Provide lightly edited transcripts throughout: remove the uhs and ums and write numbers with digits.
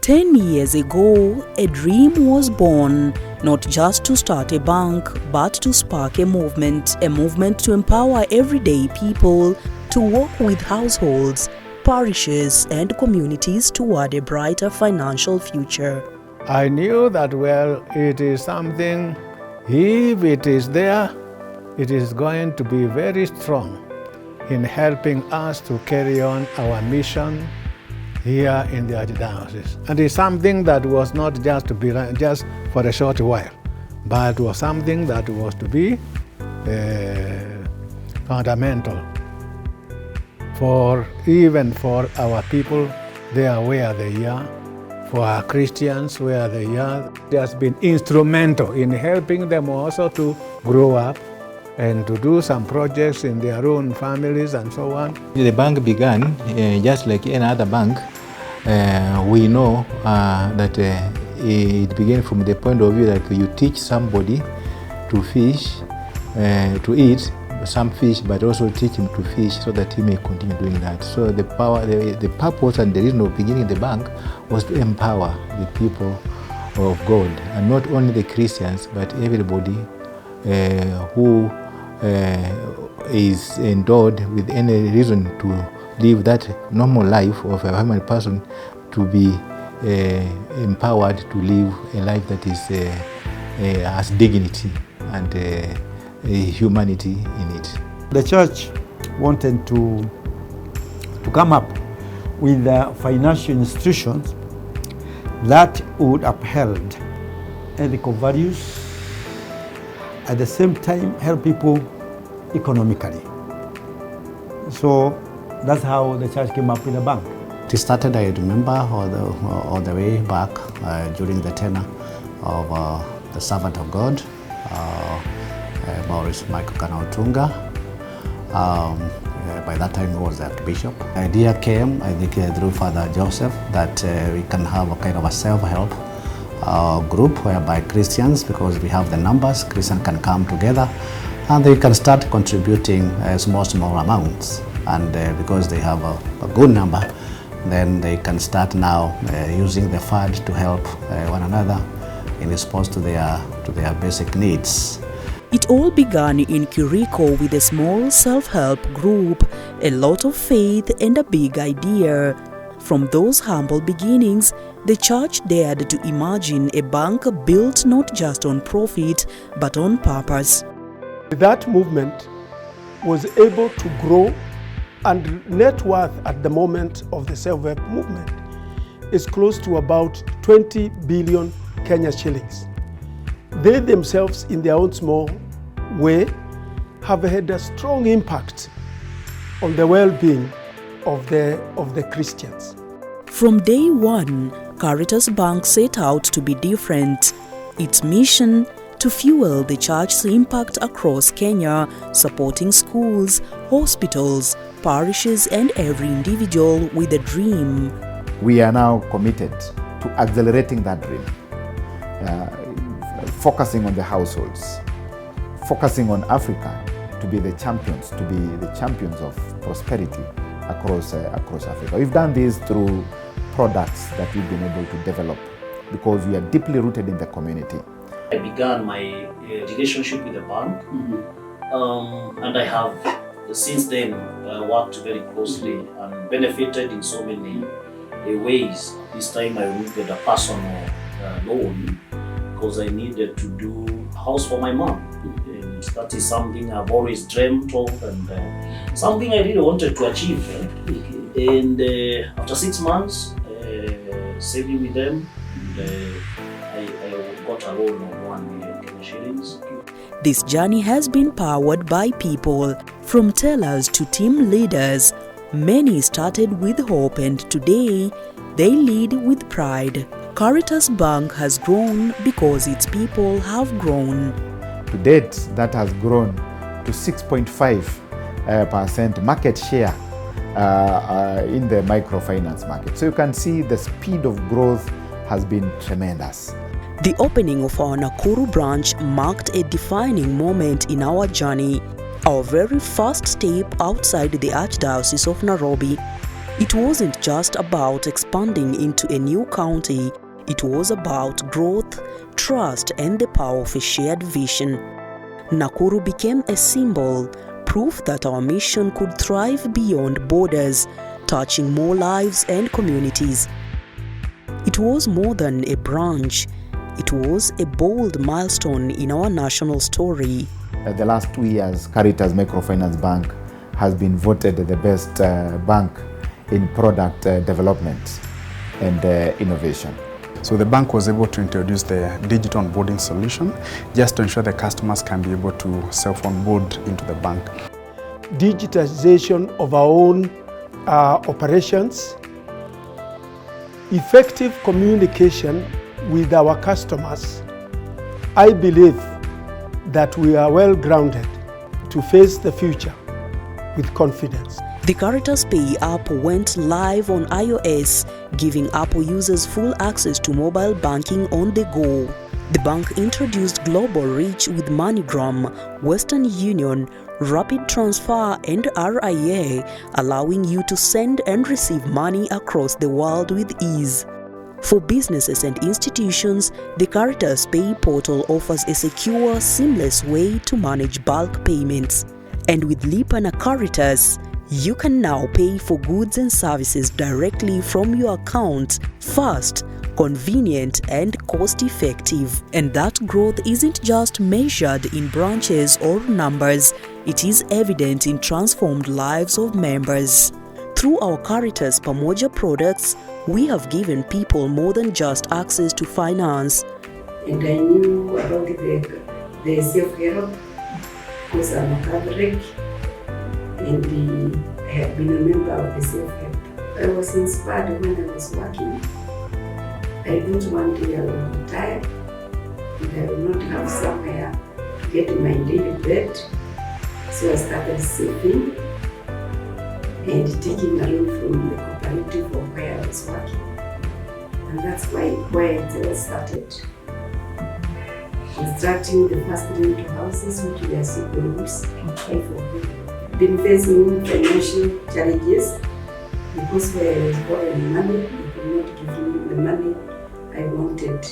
10 years ago, a dream was born, not just to start a bank, but to spark a movement to empower everyday people to work with households, parishes and communities toward a brighter financial future. I knew that, well, it is something, if it is there, it is going to be very strong in helping us to carry on our mission here in the Archdiocese. And it's something that was not just to be just for a short while, but was something that was to be fundamental even for our people there where they are, for our Christians where they are. It has been instrumental in helping them also to grow up and to do some projects in their own families and so on. The bank began just like any other bank. We know that it began from the point of view that you teach somebody to fish, to eat some fish, but also teach him to fish so that he may continue doing that. So the purpose and the reason of beginning the bank was to empower the people of God, and not only the Christians, but everybody who is endowed with any reason to live that normal life of a human person, to be empowered to live a life that is has dignity and humanity in it. The church wanted to come up with financial institutions that would uphold ethical values, at the same time help people economically. So that's how the church came up with a bank. It started, I remember, all the way back during the tenure of the servant of God, Maurice Michael Kanautunga. By that time he was the Archbishop. The idea came, I think, through Father Joseph, that we can have a kind of a self-help group whereby Christians, because we have the numbers, Christians can come together and they can start contributing small amounts. And because they have a good number, then they can start now using the fund to help one another in response to their basic needs. It all began in Currico with a small self-help group, a lot of faith and a big idea. From those humble beginnings, the church dared to imagine a bank built not just on profit, but on purpose. That movement was able to grow, and net worth at the moment of the self-help movement is close to about 20 billion Kenya shillings. They themselves, in their own small way, have had a strong impact on the well-being of the Christians. From day one, Caritas Bank set out to be different. Its mission: to fuel the church's impact across Kenya, supporting schools, hospitals, parishes and every individual with a dream. We are now committed to accelerating that dream, focusing on the households, focusing on Africa to be the champions of prosperity across Africa. We've done this through products that we've been able to develop because we are deeply rooted in the community. I began my relationship with the bank, and I have since then worked very closely and benefited in so many ways. This time I needed a personal loan because I needed to do house for my mom. And that is something I've always dreamt of and something I really wanted to achieve. And after 6 months saving with them, I got a loan of 1 million shillings. This journey has been powered by people, from tellers to team leaders. Many started with hope and today they lead with pride. Caritas Bank has grown because its people have grown. To date, that has grown to 6.5% market share in the microfinance market. So you can see the speed of growth has been tremendous. The opening of our Nakuru branch marked a defining moment in our journey, our very first step outside the Archdiocese of Nairobi. It wasn't just about expanding into a new county, it was about growth, trust, and the power of a shared vision. Nakuru became a symbol, proof that our mission could thrive beyond borders, touching more lives and communities. It was more than a branch, it was a bold milestone in our national story. The last 2 years, Caritas Microfinance Bank has been voted the best bank in product development and innovation. So the bank was able to introduce the digital onboarding solution just to ensure the customers can be able to self-onboard into the bank. Digitization of our own operations, effective communication with our customers. I believe that we are well grounded to face the future with confidence. The Caritas Pay app went live on iOS, giving Apple users full access to mobile banking on the go. The bank introduced global reach with MoneyGram, Western Union, Rapid Transfer, and RIA, allowing you to send and receive money across the world with ease. For businesses and institutions, the Caritas Pay portal offers a secure, seamless way to manage bulk payments. And with Lipa na Caritas, you can now pay for goods and services directly from your account, fast, convenient, and cost-effective. And that growth isn't just measured in branches or numbers, it is evident in transformed lives of members. Through our Caritas Pamoja products, we have given people more than just access to finance. And I knew about the self-help because I'm a Catholic and I have been a member of the self-help. I was inspired when I was working. I thought one day I will retire and I will not have somewhere to get my daily bread. So I started saving and taking a loan from the cooperative of where I was working. And that's where it started. Constructing the first rental houses, which were single rooms, 5 of them. Been facing financial challenges because when I was borrowing money, they could not give me the money I wanted.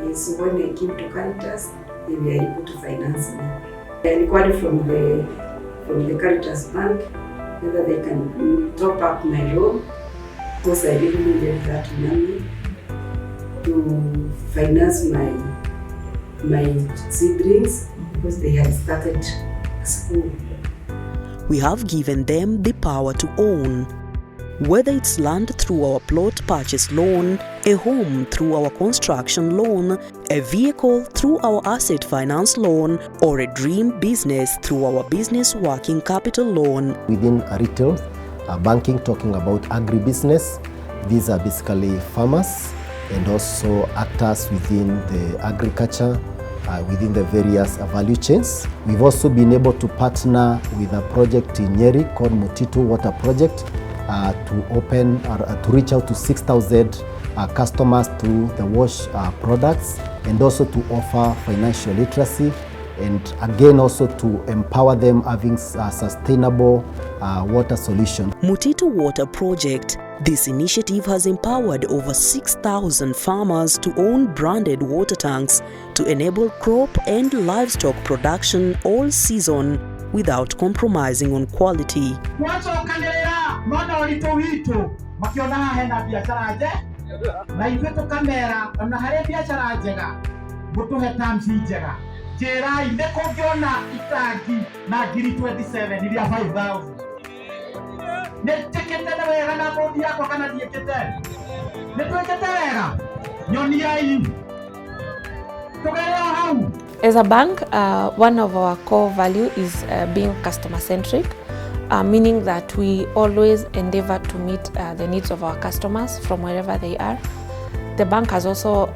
And so when I came to Caritas, they were able to finance me. I inquired from the Caritas Bank whether they can top up my loan because I really needed that money to finance my siblings because they had started school. We have given them the power to own. Whether it's land through our plot purchase loan, a home through our construction loan, a vehicle through our asset finance loan, or a dream business through our business working capital loan. Within retail banking, talking about agribusiness, these are basically farmers and also actors within the agriculture, within the various value chains. We've also been able to partner with a project in Nyeri called Mutitu Water Project to reach out to 6,000 customers through the wash products and also to offer financial literacy and again also to empower them having a sustainable water solution. Mutitu Water Project. This initiative has empowered over 6,000 farmers to own branded water tanks to enable crop and livestock production all season without compromising on quality. As a bank, one of our core value is being customer-centric, meaning that we always endeavor to meet the needs of our customers from wherever they are. The bank has also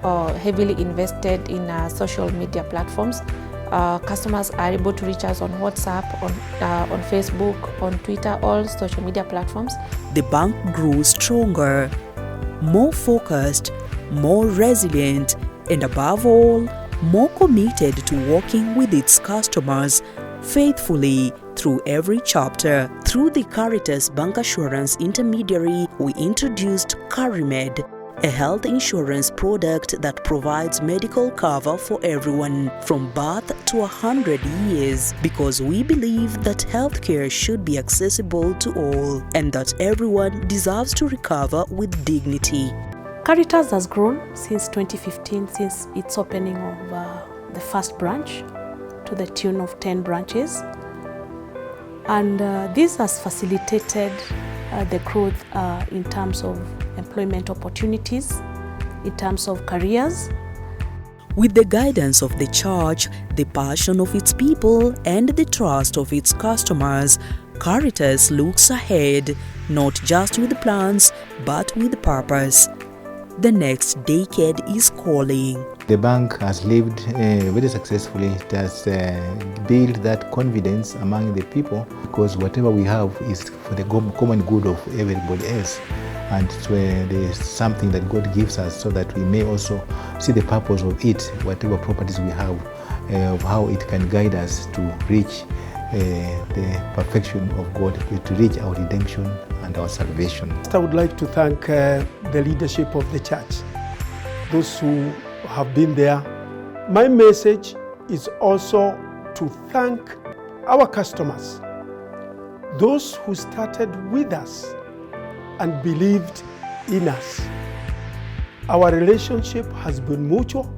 heavily invested in social media platforms. Customers are able to reach us on WhatsApp, on Facebook, on Twitter, all social media platforms. The bank grew stronger, more focused, more resilient, and above all, more committed to working with its customers faithfully through every chapter. Through the Caritas Bank Assurance intermediary, we introduced CariMed, a health insurance product that provides medical cover for everyone from birth to 100 years, because we believe that healthcare should be accessible to all and that everyone deserves to recover with dignity. Caritas has grown since 2015, since its opening of the first branch, to the tune of 10 branches. And this has facilitated the growth in terms of employment opportunities, in terms of careers. With the guidance of the church, the passion of its people, and the trust of its customers, Caritas looks ahead, not just with plans, but with purpose. The next decade is calling. The bank has lived very successfully. It has built that confidence among the people, because whatever we have is for the common good of everybody else. And there's something that God gives us so that we may also see the purpose of it, whatever properties we have, of how it can guide us to reach the perfection of God, to reach our redemption and our salvation. I would like to thank the leadership of the church, those who have been there. My message is also to thank our customers, those who started with us and believed in us. Our relationship has been mutual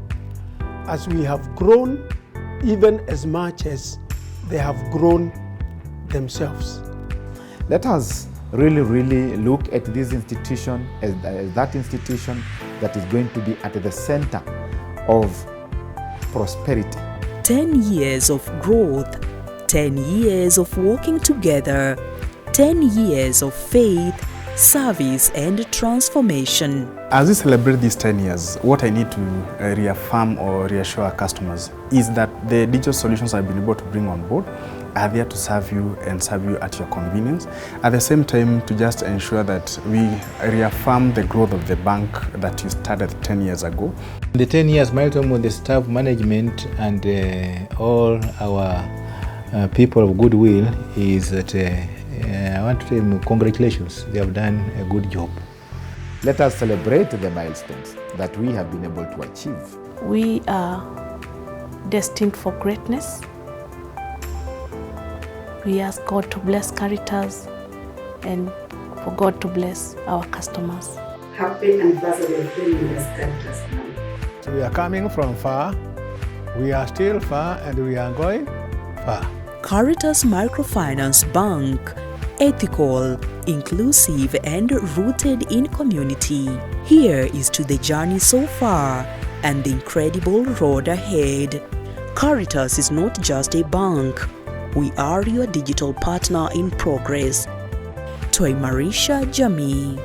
as we have grown even as much as they have grown themselves. Let us really look at this institution as that institution that is going to be at the center of prosperity. 10 years of growth, 10 years of working together, 10 years of faith, service and transformation. As we celebrate these 10 years, what I need to reaffirm or reassure our customers is that the digital solutions I've been able to bring on board are there to serve you and serve you at your convenience. At the same time, to just ensure that we reaffirm the growth of the bank that you started 10 years ago. The 10 years milestone with the staff management and all our people of goodwill is that I want to tell them congratulations. They have done a good job. Let us celebrate the milestones that we have been able to achieve. We are destined for greatness. We ask God to bless Caritas and for God to bless our customers. Happy anniversary of being in Caritas Bank. We are coming from far. We are still far and we are going far. Caritas Microfinance Bank, ethical, inclusive and rooted in community. Here is to the journey so far and the incredible road ahead. Caritas is not just a bank. We are your digital partner in progress. Toy Marisha Jamii.